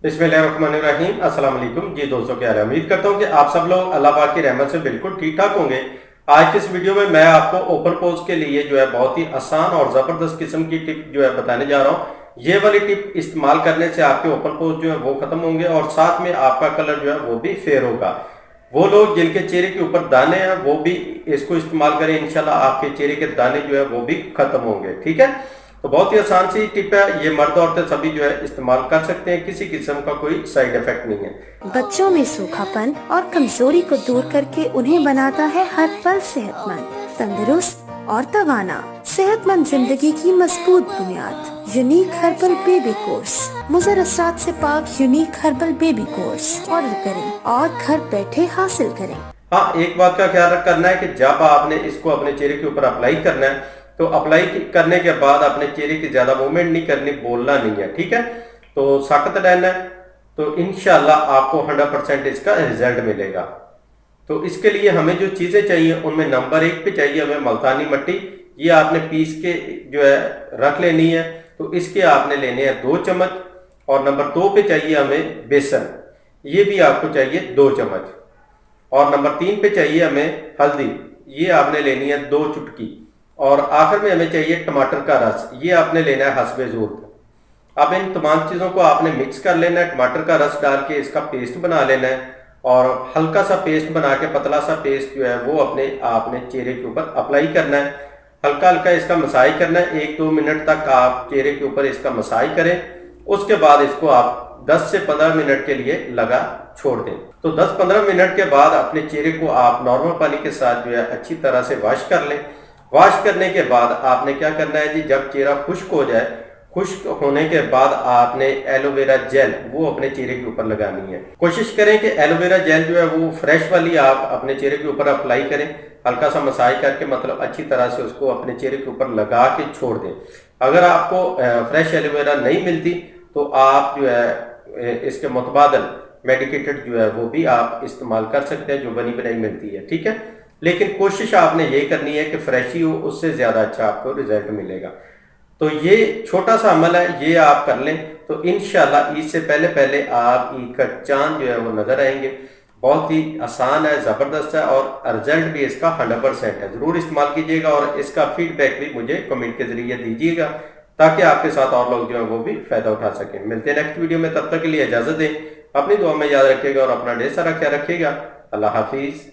बिस्मिल्लाहिर्रहमानिर्रहीम। अस्सलाम वालेकुम जी दोस्तों, क्या हाल है। उम्मीद करता हूँ कि आप सब लोग अल्लाह पाक की रहमत से बिल्कुल ठीक ठाक होंगे। आज की इस वीडियो में मैं आपको ओपन पोज के लिए जो है बहुत ही आसान और ज़बरदस्त किस्म की टिप जो है बताने जा रहा हूँ। ये वाली टिप इस्तेमाल करने से आपके ओपन पोज जो है वो खत्म होंगे और साथ में आपका कलर जो है वो भी फेयर होगा। वो लोग जिनके चेहरे के ऊपर दाने हैं वो भी इसको इस्तेमाल करें, इंशाल्लाह आपके चेहरे के दाने जो है वो भी खत्म होंगे। ठीक है, तो बहुत ही आसान सी टिप है, ये मर्द औरतें सभी जो है इस्तेमाल कर सकते हैं, किसी किस्म का कोई साइड इफेक्ट नहीं है। बच्चों में सूखापन और कमजोरी को दूर करके उन्हें बनाता है हर पल सेहतमंद, तंदुरुस्त और तवाना। सेहतमंद जिंदगी की मजबूत बुनियाद। Unique herbal baby course. मुज़र असरात से पाक unique herbal baby course order करें और घर बैठे हासिल करें। हाँ, एक बात का ख्याल करना है कि जब आपने इसको अपने चेहरे के ऊपर अप्लाई करना है तो अप्लाई करने के बाद अपने चेहरे की ज्यादा मूवमेंट नहीं करनी, बोलना नहीं है। ठीक है, तो सख्त रहना है, तो इंशाल्लाह आपको 100% इसका रिजल्ट मिलेगा। तो इसके लिए हमें जो चीजें चाहिए उनमें नंबर 1 पे चाहिए हमें मुल्तानी मट्टी। ये आपने पीस के जो है रख लेनी है, तो इसके आपने लेने हैं 2 चम्मच। और नंबर 2 पे चाहिए हमें बेसन, ये भी आपको चाहिए 2 चम्मच। और नंबर 3 पे चाहिए हमें हल्दी, ये आपने लेनी है 2 चुटकी। और आखिर में हमें चाहिए टमाटर का रस, ये आपने लेना है हस्बे ज़रूरत। अब इन तमाम चीज़ों को आपने मिक्स कर लेना है, टमाटर का रस डाल के इसका पेस्ट बना लेना है। और हल्का सा पेस्ट बना के, पतला सा पेस्ट जो है वो अपने आपने चेहरे के ऊपर अप्लाई करना है। हल्का हल्का इसका मसाज करना है, 1-2 मिनट तक आप चेहरे के ऊपर इसका मसाज करें। उसके बाद इसको आप 10 से 15 मिनट के लिए लगा छोड़ दें। तो 10-15 मिनट के बाद अपने चेहरे को आप नॉर्मल पानी के साथ जो है अच्छी तरह से वॉश कर लें। वॉश करने के बाद आपने क्या करना है जी, जब चेहरा खुश्क हो जाए, खुश्क होने के बाद आपने एलोवेरा जेल वो अपने चेहरे के ऊपर लगानी है। कोशिश करें कि एलोवेरा जेल जो है वो फ्रेश वाली आप अपने चेहरे के ऊपर अप्लाई करें, हल्का सा मसाज करके, मतलब अच्छी तरह से उसको अपने चेहरे के ऊपर लगा के छोड़ दें। अगर आपको फ्रेश एलोवेरा नहीं मिलती तो आप जो है इसके मुतबादल मेडिकेटेड जो है वो भी आप इस्तेमाल कर सकते हैं, जो बनी बनाई मिलती है। ठीक है, लेकिन कोशिश आपने ये करनी है कि फ्रेश ही हो, उससे ज़्यादा अच्छा आपको रिजल्ट मिलेगा। तो ये छोटा सा अमल है, ये आप कर लें तो इंशाल्लाह ईद से पहले पहले आप ईद का चांद जो है वो नज़र आएंगे। बहुत ही आसान है, ज़बरदस्त है और रिजल्ट भी इसका 100% है। ज़रूर इस्तेमाल कीजिएगा और इसका फीडबैक भी मुझे कमेंट के ज़रिए दीजिएगा, ताकि आपके साथ और लोग जो है वो भी फ़ायदा उठा सकें। मिलते हैं नेक्स्ट वीडियो में, तब तक के लिए इजाज़त दें। अपनी दुआ में याद रखिएगा और अपना ढेर सारा ख्याल रखिएगा। अल्लाह हाफिज़।